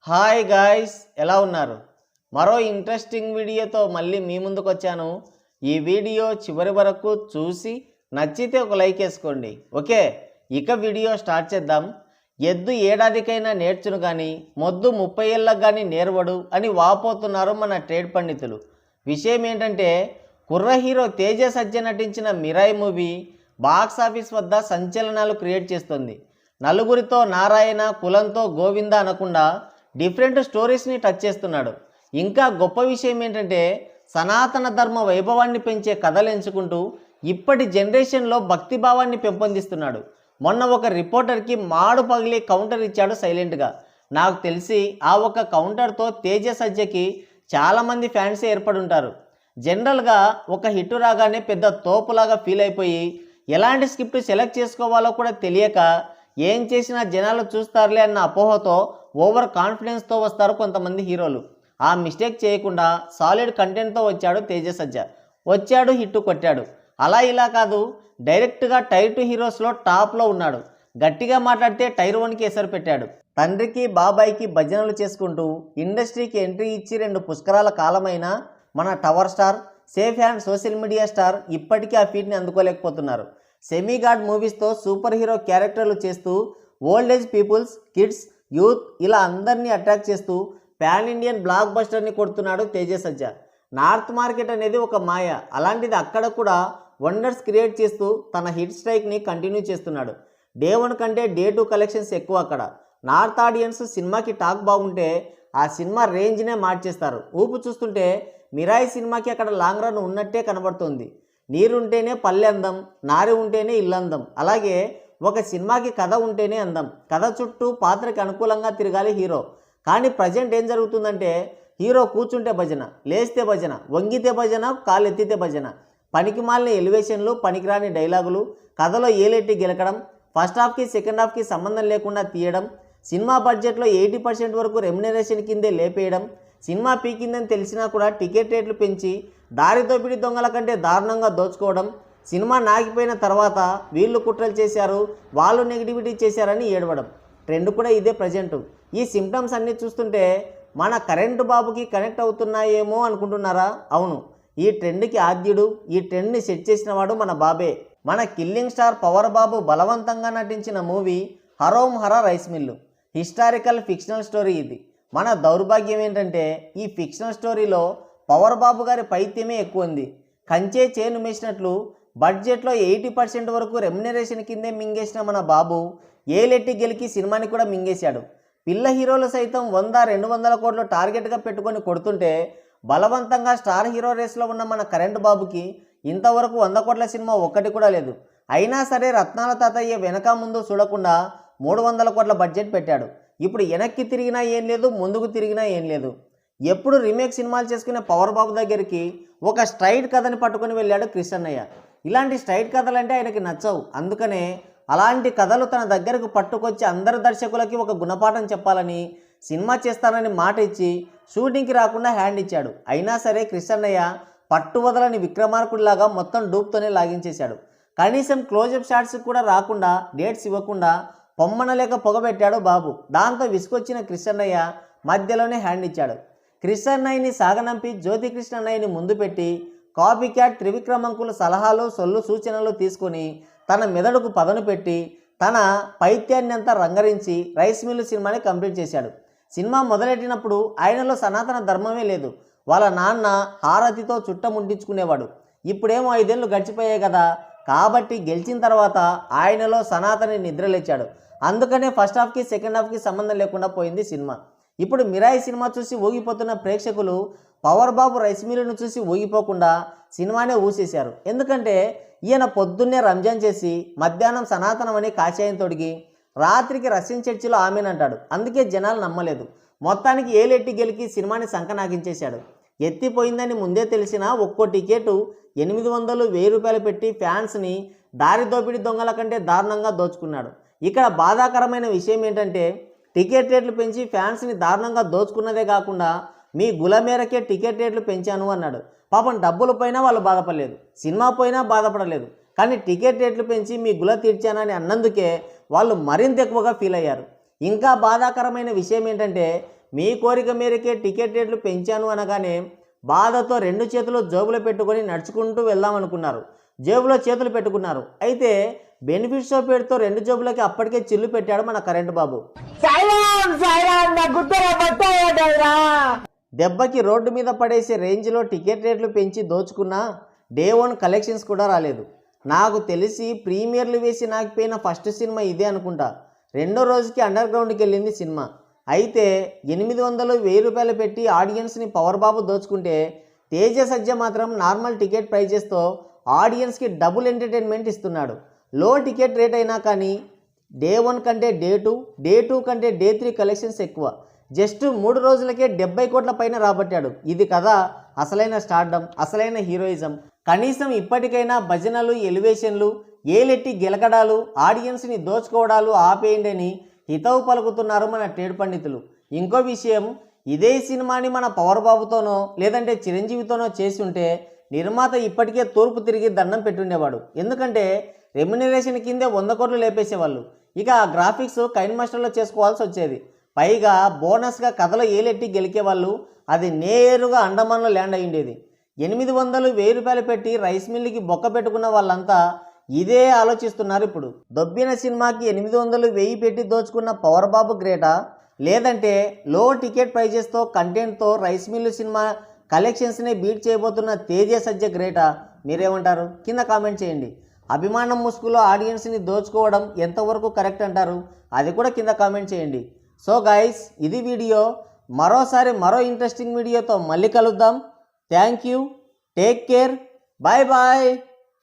Hi guys, ఎలా ఉన్నారు? మరో ఇంట్రెస్టింగ్ వీడియోతో మళ్ళీ మీ ముందుకు వచ్చాను. ఈ వీడియో చివరి వరకు చూసి నచ్చితే ఒక లైక్ వేసుకోండి. ఓకే, ఇక వీడియో స్టార్ట్ చేద్దాం. ఎద్దు ఏడాదికైనా నేర్చును కానీ మొద్దు 30 ఏళ్ళకు కానీ నేర్వడు అని వాపోతున్నారు మన ట్రేడ్ పండితులు. విషయం ఏంటంటే, కుర్ర హీరో తేజ సజ్జ నటించిన మిరాయి మూవీ బాక్స్ ఆఫీస్ వద్ద సంచలనాలు క్రియేట్ చేస్తుంది. నలుగురితో నారాయణ, కులంతో గోవింద అనకుండా డిఫరెంట్ స్టోరీస్ని టచ్ చేస్తున్నాడు. ఇంకా గొప్ప విషయం ఏంటంటే, సనాతన ధర్మ వైభవాన్ని పెంచే కథలు ఎంచుకుంటూ ఇప్పటి జనరేషన్లో భక్తిభావాన్ని పెంపొందిస్తున్నాడు. మొన్న ఒక రిపోర్టర్కి మాడు పగిలి కౌంటర్ ఇచ్చాడు సైలెంట్గా. నాకు తెలిసి ఆ ఒక కౌంటర్తో తేజ సజ్జకి చాలామంది ఫ్యాన్స్ ఏర్పడి ఉంటారు. జనరల్గా ఒక హిట్ రాగానే పెద్ద తోపులాగా ఫీల్ అయిపోయి ఎలాంటి స్క్రిప్ట్ సెలెక్ట్ చేసుకోవాలో కూడా తెలియక ఏం చేసినా జనాలు చూస్తారులే అన్న అపోహతో ఓవర్ కాన్ఫిడెన్స్తో వస్తారు కొంతమంది హీరోలు. ఆ మిస్టేక్ చేయకుండా సాలిడ్ కంటెంట్తో వచ్చాడు తేజ సజ్జ. వచ్చాడు, హిట్ కొట్టాడు. అలా ఇలా కాదు, డైరెక్ట్గా టైర్ 2 హీరోస్లో టాప్లో ఉన్నాడు. గట్టిగా మాట్లాడితే టైర్ 1కి ఎసరు పెట్టాడు. తండ్రికి బాబాయికి భజనలు చేసుకుంటూ ఇండస్ట్రీకి ఎంట్రీ ఇచ్చి 2 పుష్కరాల కాలమైన మన tower star, safe hand social media star ఇప్పటికీ ఆ ఫీట్ని అందుకోలేకపోతున్నారు. సెమీ గాడ్ మూవీస్తో సూపర్ హీరో క్యారెక్టర్లు చేస్తూ old age peoples, kids, youth ఇలా అందరినీ అట్రాక్ట్ చేస్తూ పాన్ ఇండియన్ బ్లాక్ బస్టర్ని కొడుతున్నాడు తేజ సజ్జ. నార్త్ మార్కెట్ అనేది ఒక మాయ, అలాంటిది అక్కడ కూడా వండర్స్ క్రియేట్ చేస్తూ తన హిట్ స్ట్రైక్ని కంటిన్యూ చేస్తున్నాడు. డే 1 కంటే డే 2 కలెక్షన్స్ ఎక్కువ. అక్కడ నార్త్ ఆడియన్స్ సినిమాకి టాక్ బాగుంటే ఆ సినిమా రేంజ్నే మార్చేస్తారు. ఊపు చూస్తుంటే మిరాయి సినిమాకి అక్కడ లాంగ్ రన్ ఉన్నట్టే కనబడుతుంది. నీరుంటేనే పల్లె అందం, నారి ఉంటేనే ఇల్లందం. అలాగే ఒక సినిమాకి కథ ఉంటేనే అందం. కథ చుట్టూ పాత్రకి అనుకూలంగా తిరగాలి హీరో. కానీ ప్రజెంట్ ఏం జరుగుతుందంటే, హీరో కూర్చుంటే భజన, లేస్తే భజన, వంగితే భజన, కాళ్ళు ఎత్తితే భజన, పనికి మాలిన ఎలివేషన్లు, పనికిరాని డైలాగులు, కథలో ఏలెట్టి గెలకడం, ఫస్ట్ హాఫ్కి సెకండ్ హాఫ్కి సంబంధం లేకుండా తీయడం, సినిమా బడ్జెట్లో 80% వరకు రెమ్యునరేషన్ కిందే లేపేయడం, సినిమా పీకిందని తెలిసినా కూడా టికెట్ రేట్లు పెంచి దారి దోపిడీ దొంగల కంటే దారుణంగా దోచుకోవడం, సినిమా నాగిపోయిన తర్వాత వీళ్ళు కుట్రలు చేశారు, వాళ్ళు నెగిటివిటీ చేశారని ఏడవడం. ట్రెండ్ కూడా ఇదే ప్రజెంట్. ఈ సిమ్టమ్స్ అన్నీ చూస్తుంటే మన కరెంటు బాబుకి కనెక్ట్ అవుతున్నాయేమో అనుకుంటున్నారా? అవును, ఈ ట్రెండ్కి ఆద్యుడు, ఈ ట్రెండ్ని సెట్ చేసిన వాడు మన బాబే. మన కిల్లింగ్ స్టార్ పవర్ బాబు బలవంతంగా నటించిన movie Harom Hara rice mill. Historical fictional story ఇది. మన దౌర్భాగ్యం ఏంటంటే, ఈ ఫిక్షనల్ స్టోరీలో పవర్ బాబు గారి పైత్యమే ఎక్కువ ఉంది. కంచే చేను మేసినట్లు బడ్జెట్లో 80% వరకు రెమ్యునరేషన్ కిందే మింగేసిన మన బాబు ఏలెట్టి గెలికి సినిమాని కూడా మింగేశాడు. పిల్ల హీరోలు సైతం 100-200 కోట్లు టార్గెట్గా పెట్టుకొని కొడుతుంటే బలవంతంగా స్టార్ హీరో రేస్లో ఉన్న మన కరెంట్ బాబుకి ఇంతవరకు 100 కోట్ల సినిమా ఒక్కటి కూడా లేదు. అయినా సరే రత్నాల తాతయ్య వెనక ముందు చూడకుండా 300 కోట్ల బడ్జెట్ పెట్టాడు. ఇప్పుడు వెనక్కి తిరిగినా ఏం లేదు, ముందుకు తిరిగినా ఏం లేదు. ఎప్పుడు రీమేక్ సినిమాలు చేసుకునే పవర్ బాబు దగ్గరికి ఒక స్ట్రైట్ కథని పట్టుకొని వెళ్ళాడు కృష్ణయ్య. ఇలాంటి స్ట్రైట్ కథలంటే ఆయనకి నచ్చవు. అందుకనే అలాంటి కథలు తన దగ్గరకు పట్టుకొచ్చి అందరు దర్శకులకి ఒక గుణపాఠం చెప్పాలని సినిమా చేస్తానని మాట ఇచ్చి షూటింగ్కి రాకుండా హ్యాండ్ ఇచ్చాడు. అయినా సరే కృష్ణయ్య పట్టువదలని విక్రమార్కుడిలాగా మొత్తం డూప్తోనే లాగించేశాడు. కనీసం క్లోజప్ షాట్స్ కూడా రాకుండా, డేట్స్ ఇవ్వకుండా పొమ్మనలేక పొగబెట్టాడు బాబు. దాంతో విసుకొచ్చిన కృష్ణయ్య మధ్యలోనే హ్యాండ్ ఇచ్చాడు. కృష్ణయ్యని సాగనంపి జ్యోతి కృష్ణయ్యని ముందు పెట్టి కాపీ క్యాట్ త్రివిక్రమంకుల సలహాలు, సొల్లు, సూచనలు తీసుకొని తన మెదడుకు పదను పెట్టి తన పైత్యాన్ని అంతా రంగరించి రైస్ మిల్లు సినిమాని కంప్లీట్ చేశాడు. సినిమా మొదలెట్టినప్పుడు ఆయనలో సనాతన ధర్మమే లేదు. వాళ్ళ నాన్న హారతితో చుట్టముంటించుకునేవాడు. ఇప్పుడేమో 5 ఏళ్ళు గడిచిపోయాయి కదా, కాబట్టి గెలిచిన తర్వాత ఆయనలో సనాతని నిద్రలేచాడు. అందుకనే ఫస్ట్ హాఫ్కి సెకండ్ హాఫ్కి సంబంధం లేకుండా పోయింది సినిమా. ఇప్పుడు మిరాయి సినిమా చూసి ఊగిపోతున్న ప్రేక్షకులు పవర్ బాబు రైస్ మిల్లును చూసి ఊగిపోకుండా సినిమానే ఊసేశారు. ఎందుకంటే ఈయన పొద్దున్నే రంజాన్ చేసి మధ్యాహ్నం సనాతనం అని కాషాయం తొడిగి రాత్రికి రష్యన్ చర్చిలో ఆమెనంటాడు. అందుకే జనాలు నమ్మలేదు. మొత్తానికి ఏలెట్టి గెలికి సినిమాని సంకనాగించేశాడు. ఎత్తిపోయిందని ముందే తెలిసినా ఒక్కో టికెట్ 800-1000 రూపాయలు పెట్టి ఫ్యాన్స్ని దారి దోపిడీ దొంగల కంటే దారుణంగా దోచుకున్నాడు. ఇక్కడ బాధాకరమైన విషయం ఏంటంటే, టికెట్ రేట్లు పెంచి ఫ్యాన్స్ని దారుణంగా దోచుకున్నదే కాకుండా మీ గుల మేరకే టికెట్ రేట్లు పెంచాను అన్నాడు. పాపం డబ్బులు పోయినా వాళ్ళు బాధపడలేదు, సినిమా పోయినా బాధపడలేదు. కానీ టికెట్ రేట్లు పెంచి మీ గుల తీర్చానని అన్నందుకే వాళ్ళు మరింత ఎక్కువగా ఫీల్ అయ్యారు. ఇంకా బాధాకరమైన విషయం ఏంటంటే, మీ కోరిక మేరకే టికెట్ రేట్లు పెంచాను అనగానే బాధతో రెండు చేతులు జేబులో పెట్టుకొని నడుచుకుంటూ వెళ్దాం అనుకున్నారు. జేబులో చేతులు పెట్టుకున్నారు. అయితే బెనిఫిట్ షో పేరుతో రెండు జేబులకి అప్పటికే చిల్లు పెట్టాడు మన కరెంట్ బాబు. దెబ్బకి రోడ్డు మీద పడేసే రేంజ్లో టికెట్ రేట్లు పెంచి దోచుకున్నా డే 1 కలెక్షన్స్ కూడా రాలేదు. నాకు తెలిసి ప్రీమియర్లు వేసి నాకిపోయిన ఫస్ట్ సినిమా ఇదే అనుకుంటా. రెండో రోజుకి అండర్ గ్రౌండ్కి వెళ్ళింది సినిమా. అయితే 800-1000 రూపాయలు పెట్టి ఆడియన్స్ని పవర్ బాబు దోచుకుంటే తేజ సజ్జ మాత్రం నార్మల్ టికెట్ ప్రైజెస్తో ఆడియన్స్కి డబుల్ ఎంటర్టైన్మెంట్ ఇస్తున్నాడు. లో టికెట్ రేట్ అయినా కానీ డే 1 కంటే డే 2, డే 2 కంటే డే 3 కలెక్షన్స్ ఎక్కువ. జస్ట్ 3 రోజులకే 70 కోట్ల పైన రాబట్టాడు. ఇది కదా అసలైన స్టార్డమ్, అసలైన హీరోయిజం. కనీసం ఇప్పటికైనా భజనలు, ఎలివేషన్లు, ఏలెట్టి గెలకడాలు, ఆడియన్స్ని దోచుకోవడాలు ఆపేయండి అని హితవు పలుకుతున్నారు మన ట్రేడ్ పండితులు. ఇంకో విషయం, ఇదే సినిమాని మన పవర్ బాబుతోనో లేదంటే చిరంజీవితోనో చేసి ఉంటే నిర్మాత ఇప్పటికే తూర్పు తిరిగి దండం పెట్టుండేవాడు. ఎందుకంటే రెమ్యునరేషన్ కిందే 100 కోట్లు లేపేసేవాళ్ళు. ఇక ఆ గ్రాఫిక్స్ కైన్ మాస్టర్లో చేసుకోవాల్సి వచ్చేది. పైగా బోనస్గా కథలో ఏలెట్టి గెలికేవాళ్ళు. అది నేరుగా అండమాన్లో ల్యాండ్ అయ్యిండేది. 800-1000 రూపాయలు పెట్టి రైస్ మిల్లుకి బొక్క పెట్టుకున్న వాళ్ళంతా ఇదే ఆలోచిస్తున్నారు ఇప్పుడు. దొబ్బిన సినిమాకి 800-1000 పెట్టి దోచుకున్న పవర్ బాబు గ్రేటా, లేదంటే లో టికెట్ ప్రైజెస్తో కంటెంట్తో రైస్ మిల్లు సినిమా కలెక్షన్స్ని బీట్ చేయబోతున్న తేజ సజ్జ గ్రేటా? మీరేమంటారు? కింద కామెంట్ చేయండి. అభిమానం ముసుగులో ఆడియన్స్ని దోచుకోవడం ఎంతవరకు కరెక్ట్ అంటారు? అది కూడా కింద కామెంట్ చేయండి. సో గైస్, ఇది వీడియో. మరోసారి మరో ఇంట్రెస్టింగ్ వీడియోతో మళ్ళీ కలుద్దాం. Thank you, take care, bye bye.